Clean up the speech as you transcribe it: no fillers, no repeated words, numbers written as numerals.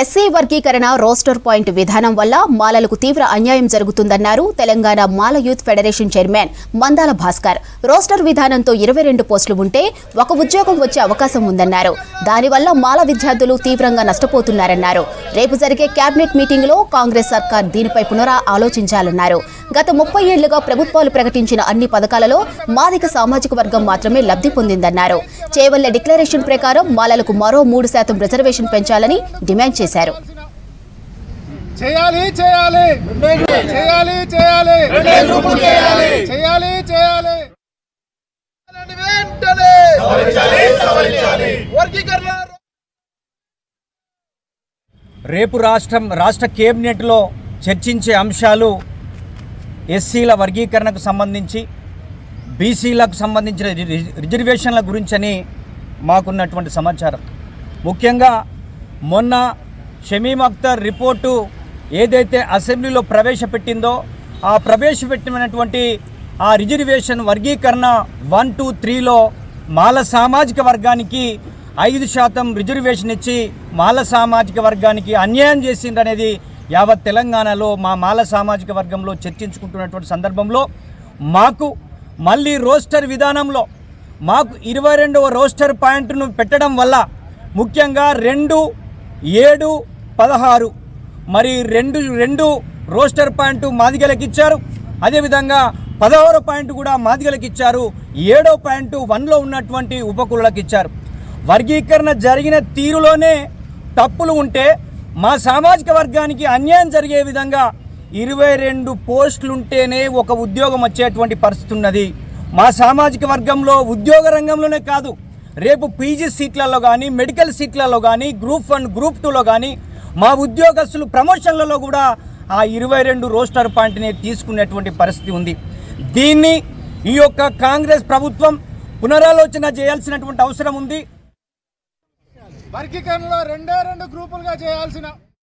SC వర్గీకరణ roster point విధానం వల్ల మాలలకు తీవ్ర అన్యాయం జరుగుతుందన్నారు Telangana Mala youth federation chairman Mandala Bhaskar. Roster విధానంతో 22 పోస్టులు ఉంటే ఒక ఉద్యోగం వచ్చే అవకాశం ఉందన్నారు. దానివల్ల మాల విద్యార్థులు తీవ్రంగా నష్టపోతున్నారన్నారు. రేపు జరిగే కేబినెట్ మీటింగ్ లో కాంగ్రెస్ సర్కార్ దీనిపై ఆలోచించాలన్నారు. గత 30 ఏళ్లుగా ప్రభుత్వాలు ప్రకటించిన అన్ని పథకాలలో మాదిగ సామాజిక వర్గం మాత్రమే లబ్ధి పొందిందన్నారు. చేవల్ల డిక్లరేషన్ ప్రకారం మాలలకు మరో 3% రిజర్వేషన్ పెంచాలని డిమాండ్ చేశారు. రేపు రాష్ట్ర కేబినెట్లో చర్చించే అంశాలు ఎస్సీల వర్గీకరణకు సంబంధించి, బీసీలకు సంబంధించిన రిజర్వేషన్ల గురించని మాకున్నటువంటి సమాచారం. ముఖ్యంగా మొన్న షమీమ్ అఖ్తర్ రిపోర్టు ఏదైతే అసెంబ్లీలో ప్రవేశపెట్టిందో ఆ ప్రవేశపెట్టినటువంటి ఆ రిజర్వేషన్ వర్గీకరణ 1, 2, 3లో మాల సామాజిక వర్గానికి 5% రిజర్వేషన్ ఇచ్చి మాల సామాజిక వర్గానికి అన్యాయం చేసిందనేది యావత్ తెలంగాణలో మా మాల సామాజిక వర్గంలో చర్చించుకుంటున్నటువంటి సందర్భంలో మాకు మళ్ళీ రోస్టర్ విధానంలో మాకు 22వ రోస్టర్ పాయింట్ను పెట్టడం వల్ల ముఖ్యంగా 2, 7, 16 మరి రెండు రోస్టర్ పాయింట్ మాదిగలకు ఇచ్చారు. అదేవిధంగా 16వ పాయింట్ కూడా మాదిగలకు ఇచ్చారు. 7వ పాయింట్ 1లో ఉన్నటువంటి ఉపకులకు ఇచ్చారు. వర్గీకరణ జరిగిన తీరులోనే తప్పులు ఉంటే మా సామాజిక వర్గానికి అన్యాయం జరిగే విధంగా 22 పోస్టులుంటేనే ఒక ఉద్యోగం వచ్చేటువంటి పరిస్థితి ఉన్నది. మా సామాజిక వర్గంలో ఉద్యోగ రంగంలోనే కాదు, రేపు పీజీ సీట్లలో కానీ, మెడికల్ సీట్లలో కానీ, గ్రూప్ 1, గ్రూప్ 2లో కానీ మా ఉద్యోగస్తులు ప్రమోషన్లలో కూడా ఆ 22 రోస్టర్ పాయింట్ని తీసుకునేటువంటి పరిస్థితి ఉంది. దీన్ని ఈ యొక్క కాంగ్రెస్ ప్రభుత్వం పునరాలోచన చేయాల్సినటువంటి అవసరం ఉంది. వర్గీకరణలో 2 గ్రూపులుగా చేయాల్సిన